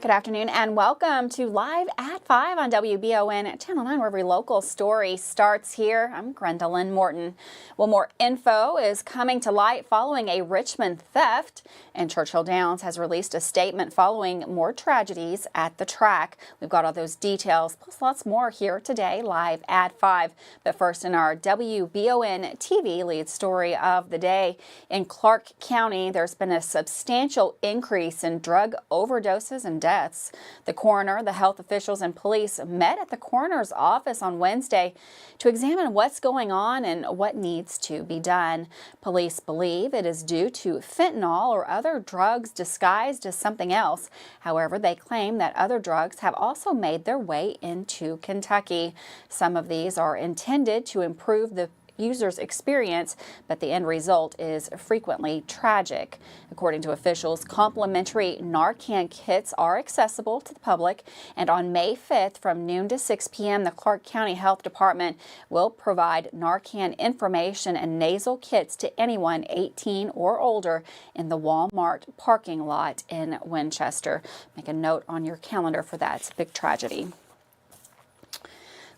Good afternoon and welcome to Live at 5 on WBON Channel 9, where every local story starts here. I'm Gwendolyn Morton. Well, more info is coming to light following a Richmond theft, and Churchill Downs has released a statement following more tragedies at the track. We've got all those details, plus lots more here today, Live at 5. But first, in our WBON TV lead story of the day, in Clark County, there's been a substantial increase in drug overdoses and deaths. The coroner, the health officials, and police met at the coroner's office on Wednesday to examine what's going on and what needs to be done. Police believe it is due to fentanyl or other drugs disguised as something else. However, they claim that other drugs have also made their way into Kentucky. Some of these are intended to improve the user's experience, but the end result is frequently tragic. According to officials, complimentary Narcan kits are accessible to the public, and on May 5th from noon to 6 p.m. the Clark County Health Department will provide Narcan information and nasal kits to anyone 18 or older in the Walmart parking lot in Winchester. Make a note on your calendar for that. It's a big tragedy.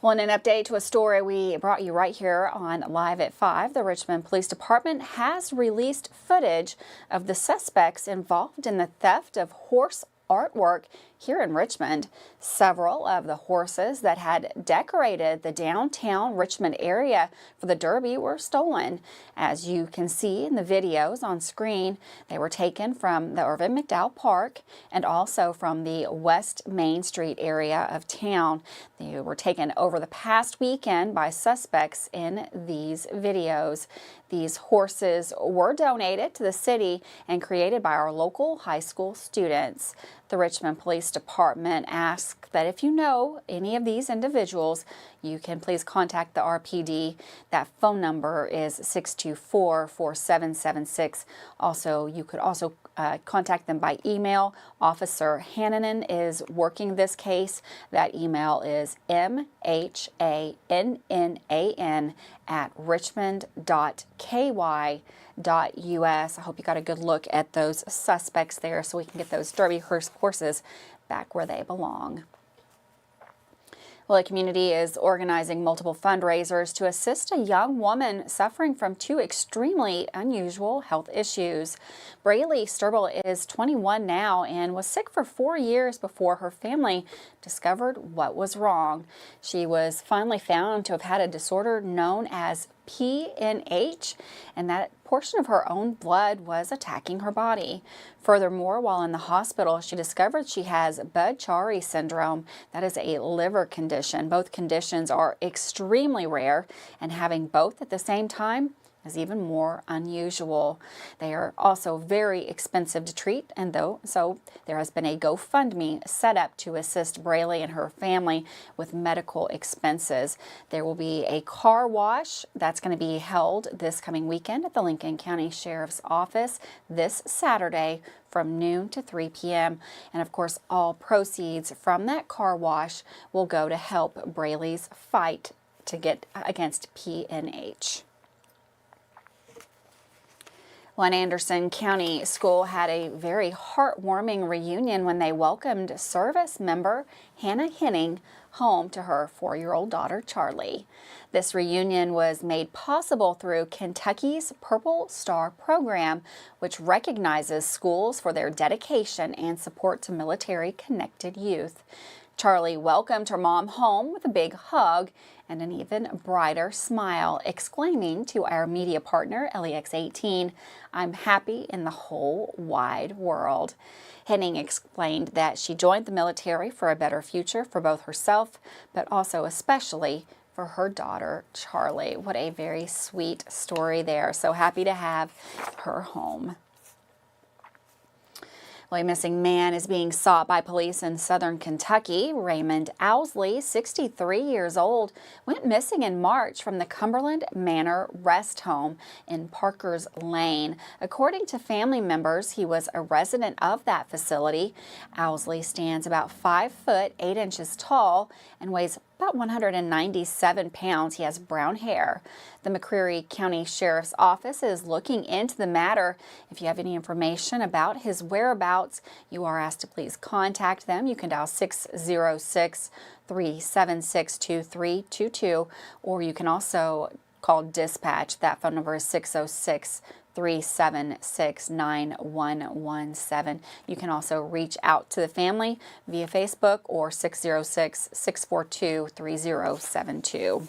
Well, in an update to a story we brought you right here on Live at 5, the Richmond Police Department has released footage of the suspects involved in the theft of horse artwork here in Richmond. Several of the horses that had decorated the downtown Richmond area for the Derby were stolen. As you can see in the videos on screen, they were taken from the Irvin McDowell Park and also from the West Main Street area of town. They were taken over the past weekend by suspects in these videos. These horses were donated to the city and created by our local high school students. The Richmond Police Department asks that if you know any of these individuals, you can please contact the RPD. That phone number is 624-4776. Also, you could also contact them by email. Officer Hannanen is working this case. That email is mhannan@richmond.ky.us. I hope you got a good look at those suspects there so we can get those Derby horses back where they belong. Well, the community is organizing multiple fundraisers to assist a young woman suffering from two extremely unusual health issues. Braylee Sturble is 21 now and was sick for 4 years before her family discovered what was wrong. She was finally found to have had a disorder known as PNH, and that portion of her own blood was attacking her body. Furthermore, while in the hospital, she discovered she has Budd-Chiari syndrome. That is a liver condition. Both conditions are extremely rare, and having both at the same time is even more unusual. They are also very expensive to treat, and so there has been a GoFundMe set up to assist Braylee and her family with medical expenses. There will be a car wash that's going to be held this coming weekend at the Lincoln County Sheriff's Office this Saturday from noon to 3 p.m. And of course, all proceeds from that car wash will go to help Braylee's fight to get against PNH. One Anderson County school had a very heartwarming reunion when they welcomed service member Hannah Henning home to her 4-year-old daughter, Charlie. This reunion was made possible through Kentucky's Purple Star program, which recognizes schools for their dedication and support to military-connected youth. Charlie welcomed her mom home with a big hug and an even brighter smile, exclaiming to our media partner, LEX18, "I'm happy in the whole wide world." Henning explained that she joined the military for a better future for both herself, but also especially for her daughter, Charlie. What a very sweet story there. So happy to have her home. Well, a missing man is being sought by police in southern Kentucky. Raymond Owsley, 63 years old, went missing in March from the Cumberland Manor Rest Home in Parker's Lane. According to family members, he was a resident of that facility. Owsley stands about 5 foot 8 inches tall and weighs about 197 pounds. He has brown hair. The McCreary County Sheriff's Office is looking into the matter. If you have any information about his whereabouts, you are asked to please contact them. You can dial 606-376-2322, or you can also call dispatch. That phone number is 606-376-9117. You can also reach out to the family via Facebook or 606-642-3072.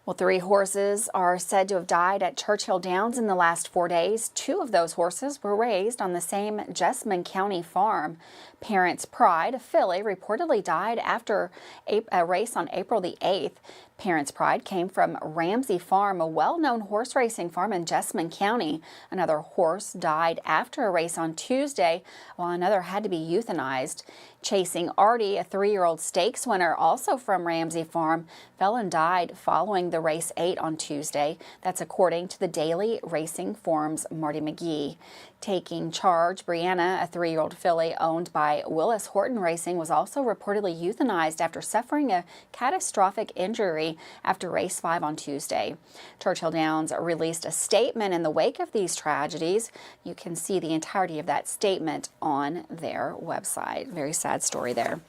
Well, 3 horses are said to have died at Churchill Downs in the last 4 days. 2 of those horses were raised on the same Jessamine County farm. Parents Pride, a filly, reportedly died after a race on April the 8th. Parents Pride came from Ramsey Farm, a well-known horse racing farm in Jessamine County. Another horse died after a race on Tuesday, while another had to be euthanized. Chasing Artie, a 3-year-old stakes winner, also from Ramsey Farm, fell and died following the race 8 on Tuesday. That's according to the Daily Racing Form's Marty McGee. Taking charge, Brianna, a 3-year-old filly owned by Willis Horton Racing, was also reportedly euthanized after suffering a catastrophic injury after race 5 on Tuesday. Churchill Downs released a statement in the wake of these tragedies. You can see the entirety of that statement on their website. Very sad story there.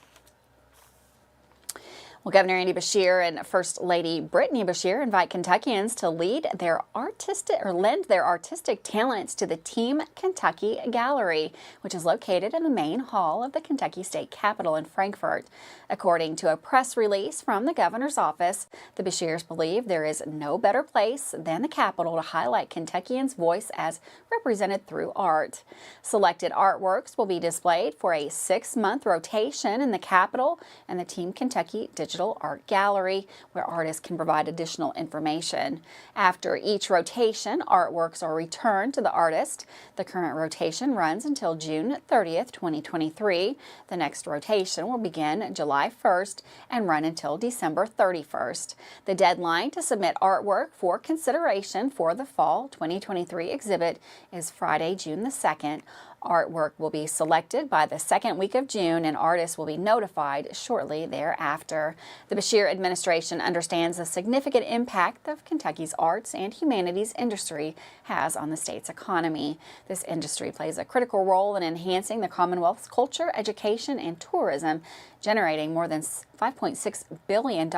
Well, Governor Andy Beshear and First Lady Brittany Beshear invite Kentuckians to lend their artistic talents to the Team Kentucky Gallery, which is located in the main hall of the Kentucky State Capitol in Frankfort. According to a press release from the governor's office, the Beshears believe there is no better place than the Capitol to highlight Kentuckians' voice as represented through art. Selected artworks will be displayed for a 6-month rotation in the Capitol and the Team Kentucky Digital Art Gallery, where artists can provide additional information. After each rotation, artworks are returned to the artist. The current rotation runs until June 30th, 2023. The next rotation will begin July 1st and run until December 31st. The deadline to submit artwork for consideration for the Fall 2023 exhibit is Friday, June the 2nd. Artwork will be selected by the second week of June, and artists will be notified shortly thereafter. The Beshear administration understands the significant impact of Kentucky's arts and humanities industry has on the state's economy. This industry plays a critical role in enhancing the Commonwealth's culture, education, and tourism, generating more than $5.6 billion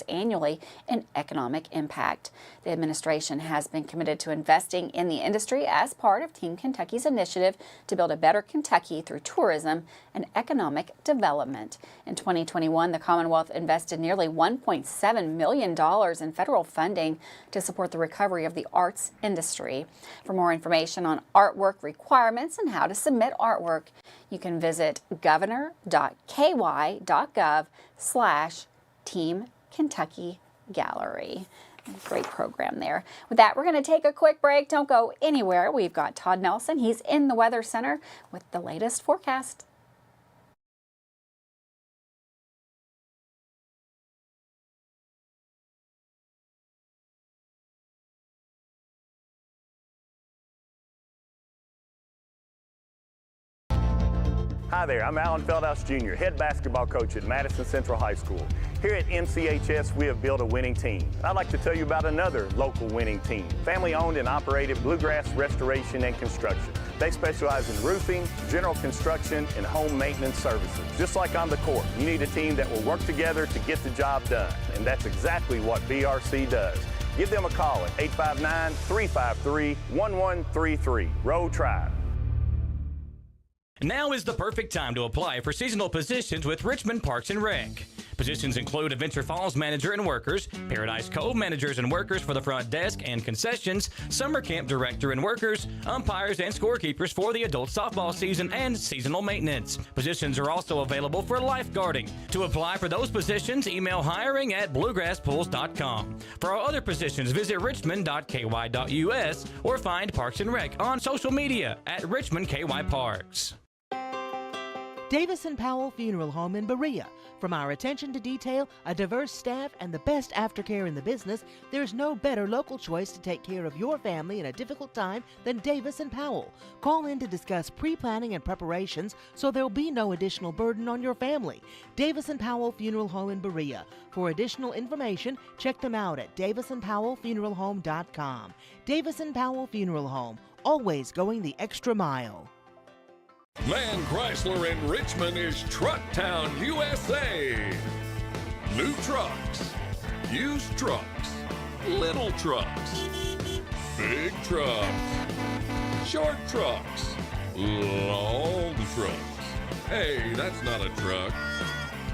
annually in economic impact. The administration has been committed to investing in the industry as part of Team Kentucky's initiative to build a better Kentucky through tourism and economic development. In 2021, the Commonwealth invested nearly $1.7 million in federal funding to support the recovery of the arts industry. For more information on artwork requirements and how to submit artwork, you can visit governor.ky.gov/Team Kentucky Gallery. Great program there. With that, we're going to take a quick break. Don't go anywhere. We've got Todd Nelson. He's in the Weather Center with the latest forecast. Hi there, I'm Alan Feldhouse Jr., head basketball coach at Madison Central High School. Here at MCHS, we have built a winning team. I'd like to tell you about another local winning team, family-owned and operated Bluegrass Restoration and Construction. They specialize in roofing, general construction, and home maintenance services. Just like on the court, you need a team that will work together to get the job done, and that's exactly what BRC does. Give them a call at 859-353-1133. Row Tribe. Now is the perfect time to apply for seasonal positions with Richmond Parks and Rec. Positions include Adventure Falls manager and workers, Paradise Cove managers and workers for the front desk and concessions, summer camp director and workers, umpires and scorekeepers for the adult softball season, and seasonal maintenance. Positions are also available for lifeguarding. To apply for those positions, email hiring@bluegrasspools.com. For our other positions, visit richmond.ky.us or find Parks and Rec on social media at Richmond KY Parks. Davis & Powell Funeral Home in Berea. From our attention to detail, a diverse staff, and the best aftercare in the business, there's no better local choice to take care of your family in a difficult time than Davis & Powell. Call in to discuss pre-planning and preparations so there'll be no additional burden on your family. Davis & Powell Funeral Home in Berea. For additional information, check them out at davisandpowellfuneralhome.com. Davis & Powell Funeral Home, always going the extra mile. Man Chrysler in Richmond is Truck Town, USA. New trucks, used trucks, little trucks, big trucks, short trucks, long trucks. Hey, that's not a truck.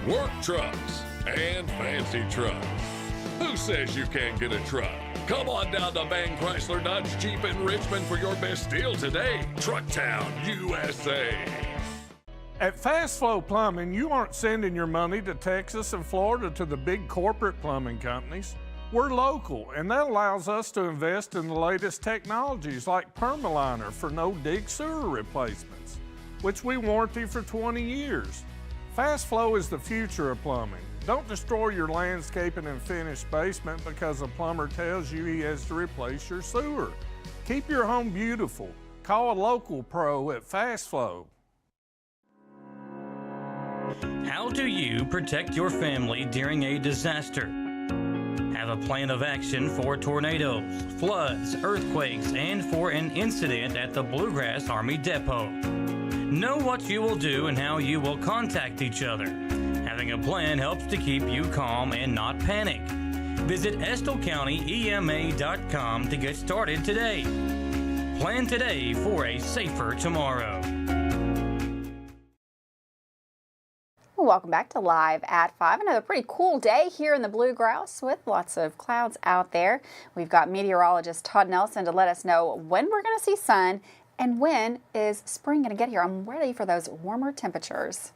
Work trucks and fancy trucks. Who says you can't get a truck? Come on down to Man Chrysler Dodge Jeep in Richmond for your best deal today. Truck Town, USA. At Fast Flow Plumbing, you aren't sending your money to Texas and Florida to the big corporate plumbing companies. We're local, and that allows us to invest in the latest technologies like Permaliner for no-dig sewer replacements, which we warranty for 20 years. Fast Flow is the future of plumbing. Don't destroy your landscaping and finished basement because a plumber tells you he has to replace your sewer. Keep your home beautiful. Call a local pro at Fast Flow. How do you protect your family during a disaster? Have a plan of action for tornadoes, floods, earthquakes, and for an incident at the Bluegrass Army Depot. Know what you will do and how you will contact each other. Having a plan helps to keep you calm and not panic. Visit EstleCountyEMA.com to get started today. Plan today for a safer tomorrow. Welcome back to Live at 5. Another pretty cool day here in the Bluegrass with lots of clouds out there. We've got meteorologist Todd Nelson to let us know when we're going to see sun and when is spring going to get here. I'm ready for those warmer temperatures.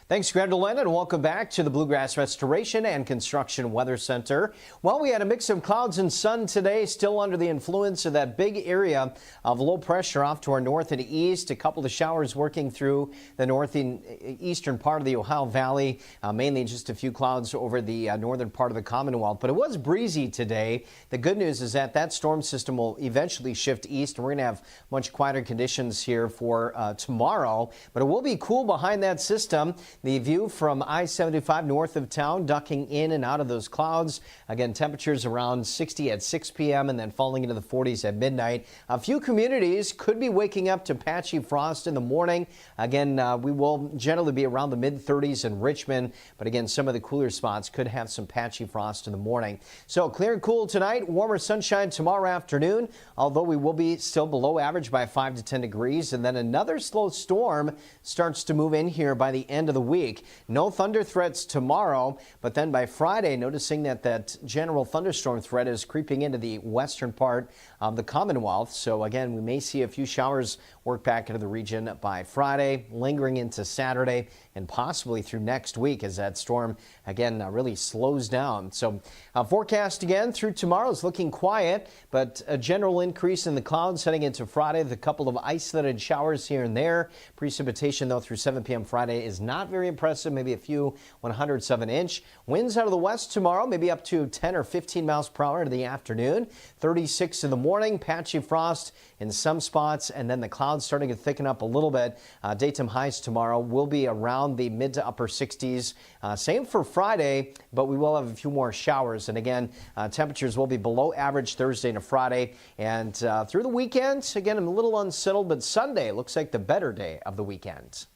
Thanks, Gwendolyn, and welcome back to the Bluegrass Restoration and Construction Weather Center. Well, we had a mix of clouds and sun today, still under the influence of that big area of low pressure off to our north and east. A couple of showers working through the northeastern part of the Ohio Valley, mainly just a few clouds over the northern part of the Commonwealth. But it was breezy today. The good news is that that storm system will eventually shift east, and we're going to have much quieter conditions here for tomorrow. But it will be cool behind that system. The view from I-75 north of town, ducking in and out of those clouds. Again, temperatures around 60 at 6 p.m. and then falling into the 40s at midnight. A few communities could be waking up to patchy frost in the morning. Again, we will generally be around the mid-30s in Richmond, but again, some of the cooler spots could have some patchy frost in the morning. So clear and cool tonight, warmer sunshine tomorrow afternoon, although we will be still below average by 5 to 10 degrees. And then another slow storm starts to move in here by the end of the week. No thunder threats tomorrow, but then by Friday, noticing that that general thunderstorm threat is creeping into the western part of the Commonwealth. So again, we may see a few showers work back into the region by Friday, lingering into Saturday, and possibly through next week as that storm again really slows down. So forecast again through tomorrow is looking quiet, but a general increase in the clouds heading into Friday with a couple of isolated showers here and there. Precipitation though through 7 p.m. Friday is not very impressive, maybe a few 100ths of an inch. Winds out of the west tomorrow, maybe up to 10 or 15 miles per hour in the afternoon. 36 in the morning, patchy frost in some spots, and then the clouds starting to thicken up a little bit. Daytime highs tomorrow will be around the mid to upper 60s. Same for Friday, but we will have a few more showers. And again, temperatures will be below average Thursday to Friday. And through the weekend, again, I'm a little unsettled, but Sunday looks like the better day of the weekend.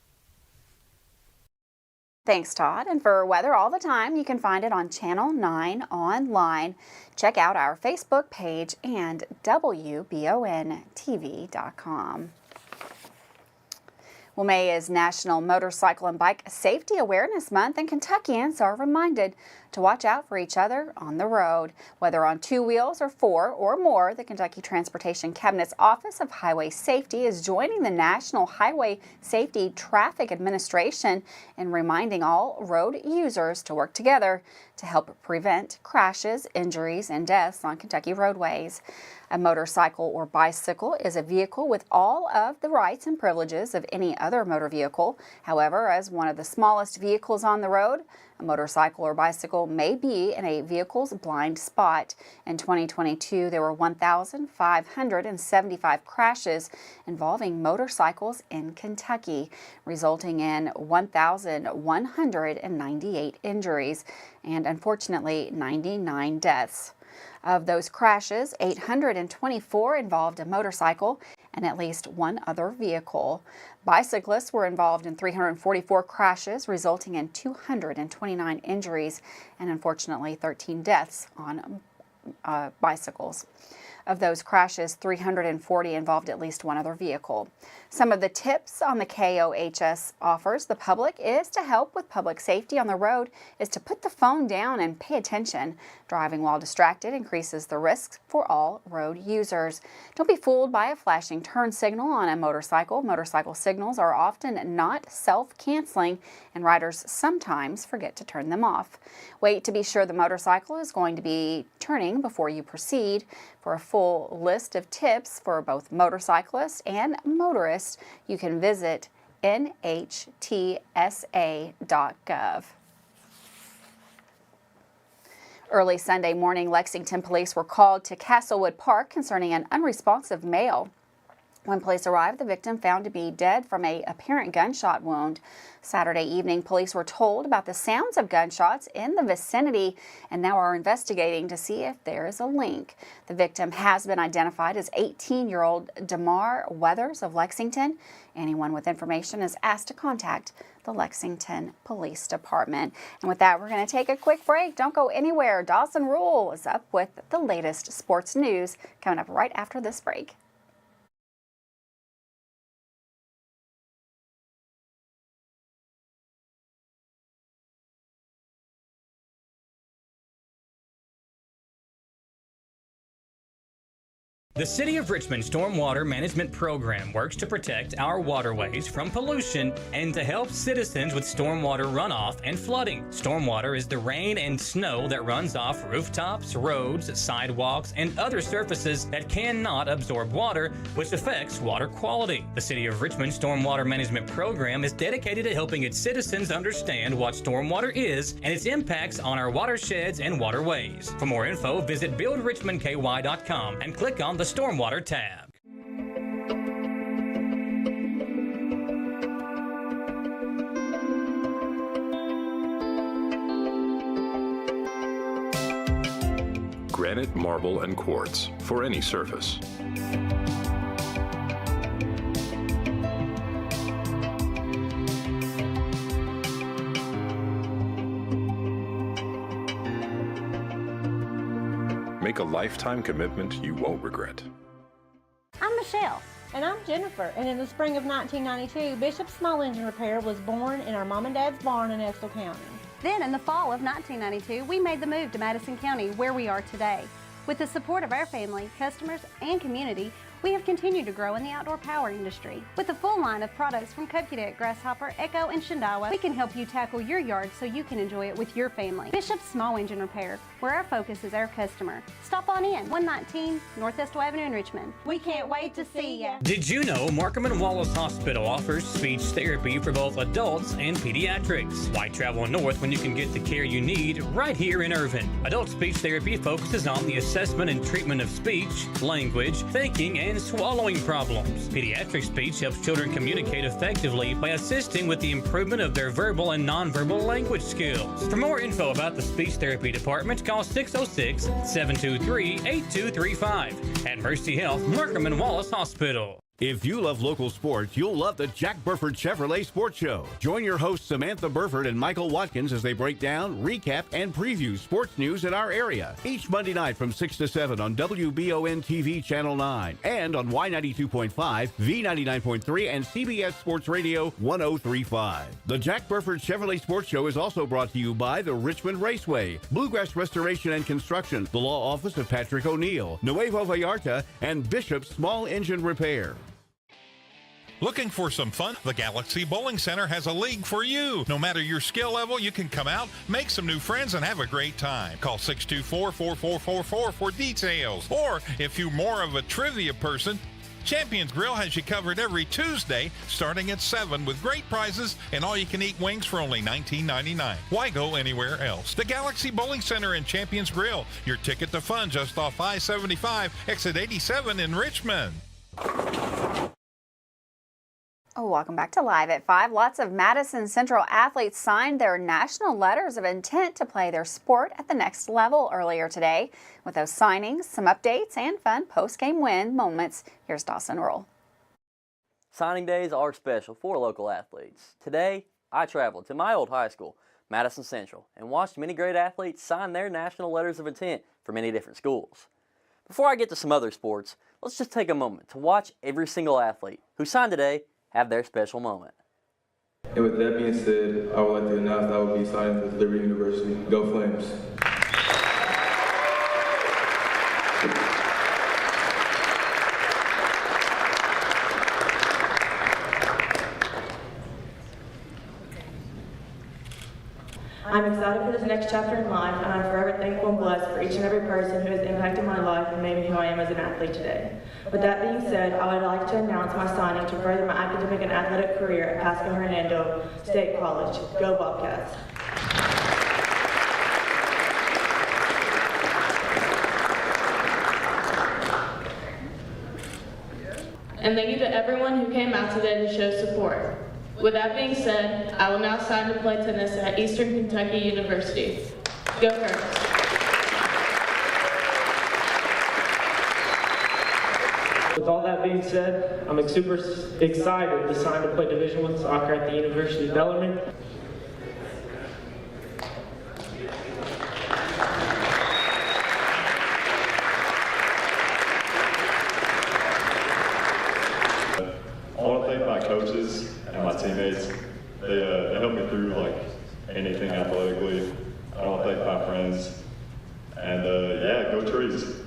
Thanks, Todd. And for weather all the time, you can find it on Channel 9 online. Check out our Facebook page and WBONTV.com. Well, May is National Motorcycle and Bike Safety Awareness Month, and Kentuckians are reminded to watch out for each other on the road. Whether on 2 wheels or 4 or more, the Kentucky Transportation Cabinet's Office of Highway Safety is joining the National Highway Safety Traffic Administration in reminding all road users to work together to help prevent crashes, injuries, and deaths on Kentucky roadways. A motorcycle or bicycle is a vehicle with all of the rights and privileges of any other motor vehicle. However, as one of the smallest vehicles on the road, a motorcycle or bicycle may be in a vehicle's blind spot. In 2022, there were 1,575 crashes involving motorcycles in Kentucky, resulting in 1,198 injuries and, unfortunately, 99 deaths. Of those crashes, 824 involved a motorcycle and at least one other vehicle. Bicyclists were involved in 344 crashes, resulting in 229 injuries and, unfortunately, 13 deaths on bicycles. Of those crashes, 340 involved at least one other vehicle. Some of the tips on the KOHS offers the public is to help with public safety on the road is to put the phone down and pay attention. Driving while distracted increases the risks for all road users. Don't be fooled by a flashing turn signal on a motorcycle. Motorcycle signals are often not self-canceling, and riders sometimes forget to turn them off. Wait to be sure the motorcycle is going to be turning before you proceed. For a full list of tips for both motorcyclists and motorists, you can visit nhtsa.gov. Early Sunday morning, Lexington police were called to Castlewood Park concerning an unresponsive male. When police arrived, the victim found to be dead from an apparent gunshot wound. Saturday evening, police were told about the sounds of gunshots in the vicinity and now are investigating to see if there is a link. The victim has been identified as 18-year-old Damar Weathers of Lexington. Anyone with information is asked to contact the Lexington Police Department. And with that, we're going to take a quick break. Don't go anywhere. Dawson Rule is up with the latest sports news coming up right after this break. The City of Richmond Stormwater Management Program works to protect our waterways from pollution and to help citizens with stormwater runoff and flooding. Stormwater is the rain and snow that runs off rooftops, roads, sidewalks, and other surfaces that cannot absorb water, which affects water quality. The City of Richmond Stormwater Management Program is dedicated to helping its citizens understand what stormwater is and its impacts on our watersheds and waterways. For more info, visit buildrichmondky.com and click on the Stormwater tab. Granite, marble, and quartz for any surface. Make a lifetime commitment you won't regret. I'm Michelle. And I'm Jennifer, and in the spring of 1992, Bishop's Small Engine Repair was born in our mom and dad's barn in Estill County. Then in the fall of 1992, we made the move to Madison County, where we are today. With the support of our family, customers, and community, we have continued to grow in the outdoor power industry. With a full line of products from Cupcadet, Grasshopper, Echo, and Shindawa, we can help you tackle your yard so you can enjoy it with your family. Bishop's Small Engine Repair, where our focus is our customer. Stop on in, 119 North Estill Avenue in Richmond. We can't wait to see ya. Did you know Markham and Wallace Hospital offers speech therapy for both adults and pediatrics? Why travel north when you can get the care you need right here in Irvine? Adult speech therapy focuses on the assessment and treatment of speech, language, thinking, and swallowing problems. Pediatric speech helps children communicate effectively by assisting with the improvement of their verbal and nonverbal language skills. For more info about the speech therapy department, call 606-723-8235 at Mercy Health, Markham and Wallace Hospital. If you love local sports, you'll love the Jack Burford Chevrolet Sports Show. Join your hosts Samantha Burford and Michael Watkins as they break down, recap, and preview sports news in our area. Each Monday night from 6 to 7 on WBON TV Channel 9 and on Y92.5, V99.3, and CBS Sports Radio 103.5. The Jack Burford Chevrolet Sports Show is also brought to you by the Richmond Raceway, Bluegrass Restoration and Construction, the Law Office of Patrick O'Neill, Nuevo Vallarta, and Bishop's Small Engine Repair. Looking for some fun? The Galaxy Bowling Center has a league for you. No matter your skill level, you can come out, make some new friends, and have a great time. Call 624-4444 for details. Or if you're more of a trivia person, Champions Grill has you covered every Tuesday starting at 7 with great prizes and all-you-can-eat wings for only $19.99. Why go anywhere else? The Galaxy Bowling Center and Champions Grill, your ticket to fun just off I-75, exit 87 in Richmond. Oh, welcome back to Live at 5. Lots of Madison Central athletes signed their national letters of intent to play their sport at the next level earlier today. With those signings, some updates, and fun post-game win moments, here's Dawson Roll. Signing days are special for local athletes. Today, I traveled to my old high school, Madison Central, and watched many great athletes sign their national letters of intent for many different schools. Before I get to some other sports, let's just take a moment to watch every single athlete who signed today have their special moment. And with that being said, I would like to announce that I will be signing with Liberty University. Go Flames! I'm excited for this next chapter in life, and I'm forever thankful and blessed for each and every person who has impacted my life and made me who I am as an athlete today. With that being said, I would like to announce my signing to further my academic and athletic career at Pasco Hernando State College. Go Bobcats! And thank you to everyone who came out today to show support. With that being said, I will now sign to play tennis at Eastern Kentucky University. Go Terps! With all that being said, I'm super excited to sign to play Division I soccer at the University of Bellarmine. I want to thank my coaches and my teammates. They helped me through like anything athletically. I want to thank my friends. And yeah, go Trees.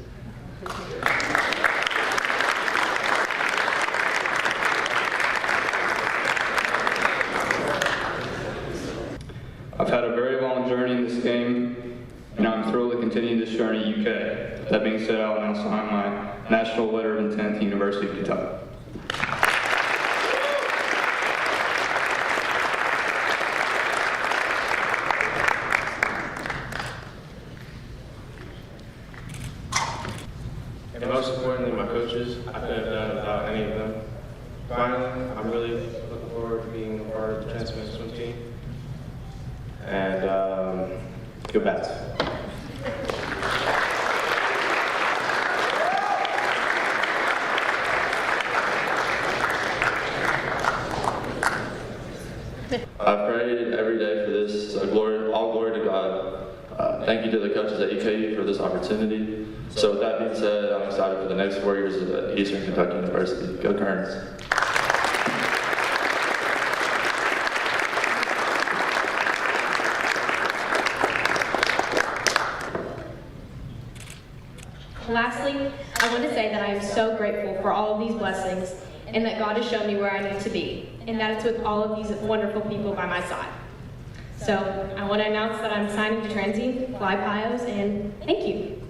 I've had a very long journey in this game, and I'm thrilled to continue this journey in UK. That being said, I will now sign my national letter of intent to University of Kentucky. And most importantly, my coaches. I couldn't have done it without any of them. Finally, I'm really looking forward to being a part of the Transcendent Swim team. And go Bats. I've prayed every day for this, so all glory to God. Thank you to the coaches at EKU for this opportunity. So with that being said, I'm excited for the next 4 years at Eastern Kentucky University. Go Kerns. Lastly, I want to say that I am so grateful for all of these blessings and that God has shown me where I need to be, and that it's with all of these wonderful people by my side. So I want to announce that I'm signing to Transy, Fly Pios, and thank you.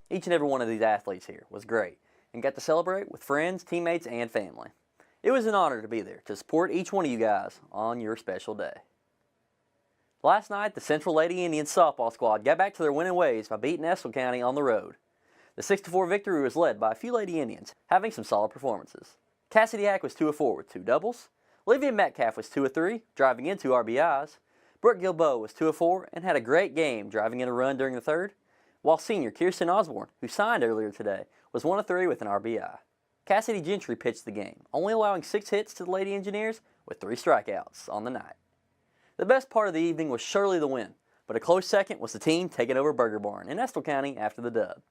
Each and every one of these athletes here was great and got to celebrate with friends, teammates, and family. It was an honor to be there to support each one of you guys on your special day. Last night, the Central Lady Indians softball squad got back to their winning ways by beating Estill County on the road. The 6-4 victory was led by a few Lady Indians having some solid performances. Cassidy Hack was 2 of 4 with 2 doubles. Olivia Metcalf was 2 of 3, driving in 2 RBIs. Brooke Gilboa was 2 of 4 and had a great game, driving in a run during the third, while senior Kirsten Osborne, who signed earlier today, was 1 of 3 with an RBI. Cassidy Gentry pitched the game, only allowing 6 hits to the Lady Engineers with 3 strikeouts on the night. The best part of the evening was surely the win, but a close second was the team taking over Burger Barn in Estill County after the dub.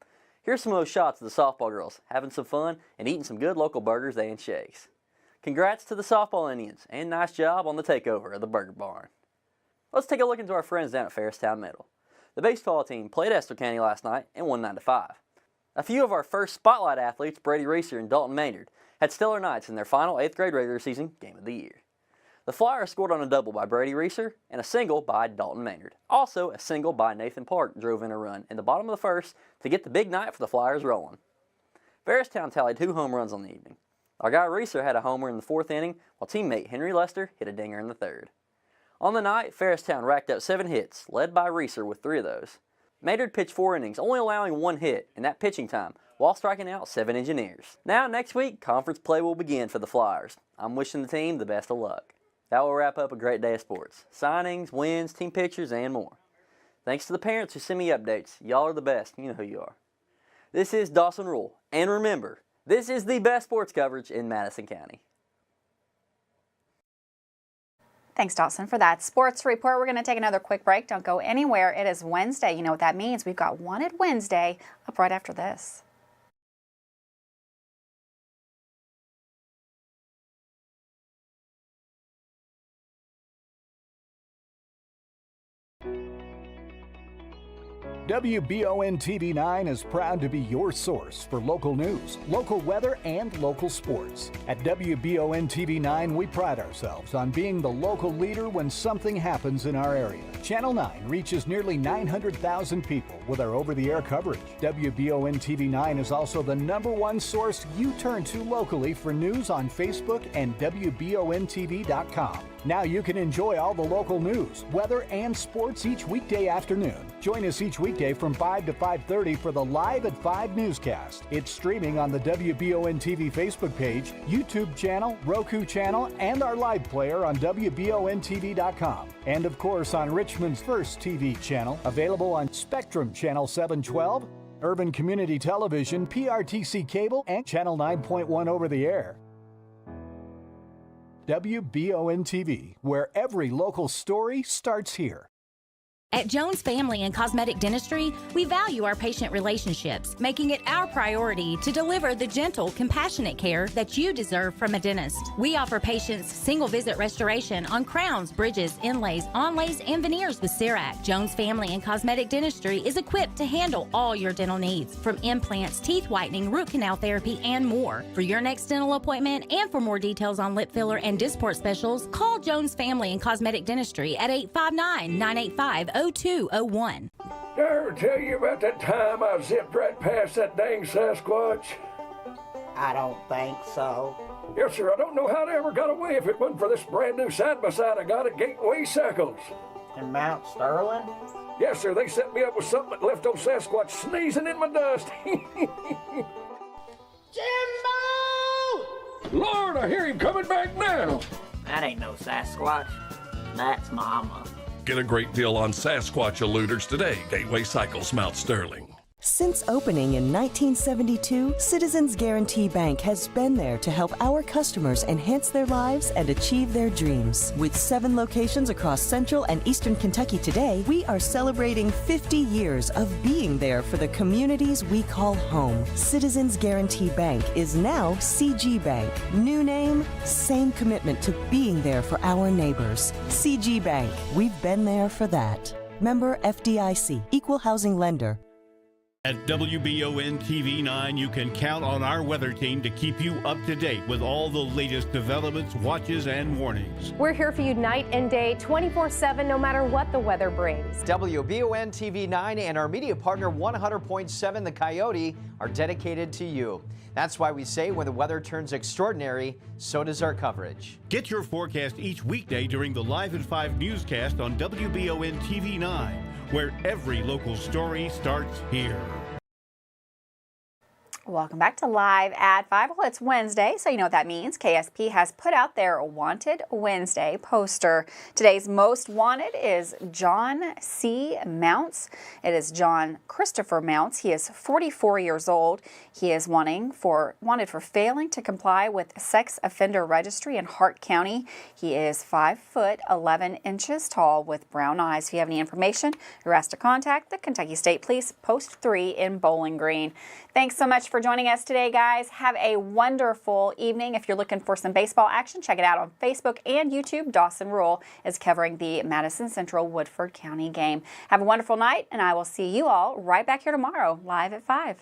Here's some of those shots of the softball girls having some fun and eating some good local burgers and shakes. Congrats to the softball Indians, and nice job on the takeover of the Burger Barn. Let's take a look into our friends down at Ferristown Middle. The baseball team played Estill County last night and won 9-5. A few of our first spotlight athletes, Brady Reeser and Dalton Maynard, had stellar nights in their final 8th grade regular season game of the year. The Flyers scored on a double by Brady Reeser and a single by Dalton Maynard. Also, a single by Nathan Park drove in a run in the bottom of the first to get the big night for the Flyers rolling. Ferristown tallied 2 home runs on the evening. Our guy Reeser had a homer in the 4th inning, while teammate Henry Lester hit a dinger in the 3rd. On the night, Ferristown racked up 7 hits, led by Reeser with 3 of those. Maynard pitched 4 innings, only allowing 1 hit in that pitching time, while striking out 7 engineers. Now, next week, conference play will begin for the Flyers. I'm wishing the team the best of luck. That will wrap up a great day of sports. Signings, wins, team pictures, and more. Thanks to the parents who send me updates. Y'all are the best. You know who you are. This is Dawson Rule. And remember, this is the best sports coverage in Madison County. Thanks, Dawson, for that sports report. We're going to take another quick break. Don't go anywhere. It is Wednesday. You know what that means. We've got Wanted Wednesday up right after this. WBON TV9 is proud to be your source for local news, local weather, and local sports. At WBON TV9, we pride ourselves on being the local leader when something happens in our area. Channel 9 reaches nearly 900,000 people with our over-the-air coverage. WBON TV9 is also the #1 source you turn to locally for news on Facebook and WBONTV.com. Now you can enjoy all the local news, weather, and sports each weekday afternoon. Join us each weekday from 5 to 5:30 for the Live at 5 newscast. It's streaming on the WBON TV Facebook page, YouTube channel, Roku channel, and our live player on WBONTV.com. And of course on Richmond's first TV channel, available on Spectrum Channel 712, Urban Community Television, PRTC Cable, and Channel 9.1 over the air. WBON TV, where every local story starts here. At Jones Family and Cosmetic Dentistry, we value our patient relationships, making it our priority to deliver the gentle, compassionate care that you deserve from a dentist. We offer patients single-visit restoration on crowns, bridges, inlays, onlays, and veneers with CERAC. Jones Family and Cosmetic Dentistry is equipped to handle all your dental needs, from implants, teeth whitening, root canal therapy, and more. For your next dental appointment and for more details on lip filler and Dysport specials, call Jones Family and Cosmetic Dentistry at 859-985-0201. Did I ever tell you about that time I zipped right past that dang Sasquatch? I don't think so. Yes, sir. I don't know how they ever got away if it wasn't for this brand new side-by-side I got at Gateway Cycles. In Mount Sterling? Yes, sir. They set me up with something that left old Sasquatch sneezing in my dust. Jimbo! Lord, I hear him coming back now. That ain't no Sasquatch. That's Mama. Get a great deal on Sasquatch eluders today. Gateway Cycles, Mount Sterling. Since opening in 1972, Citizens Guarantee Bank has been there to help our customers enhance their lives and achieve their dreams. With 7 locations across Central and Eastern Kentucky today, we are celebrating 50 years of being there for the communities we call home. Citizens Guarantee Bank is now CG Bank. New name, same commitment to being there for our neighbors. CG Bank, we've been there for that. Member FDIC, Equal Housing Lender. At WBON TV9, you can count on our weather team to keep you up to date with all the latest developments, watches, and warnings. We're here for you night and day, 24/7, no matter what the weather brings. WBON TV9 and our media partner 100.7 The Coyote are dedicated to you. That's why we say when the weather turns extraordinary, so does our coverage. Get your forecast each weekday during the Live at 5 newscast on WBON TV9, where every local story starts here. Welcome back to Live at 5. Well, it's Wednesday, so you know what that means. KSP has put out their Wanted Wednesday poster. Today's most wanted is John C. Mounts. It is John Christopher Mounts. He is 44 years old. He is wanted for failing to comply with sex offender registry in Hart County. He is 5 foot 11 inches tall with brown eyes. If you have any information, you're asked to contact the Kentucky State Police Post 3 in Bowling Green. Thanks so much for for joining us today, guys. Have a wonderful evening. If you're looking for some baseball action, check it out on Facebook and YouTube. Dawson Rule is covering the Madison Central Woodford County game. Have a wonderful night, and I will see you all right back here tomorrow, live at 5.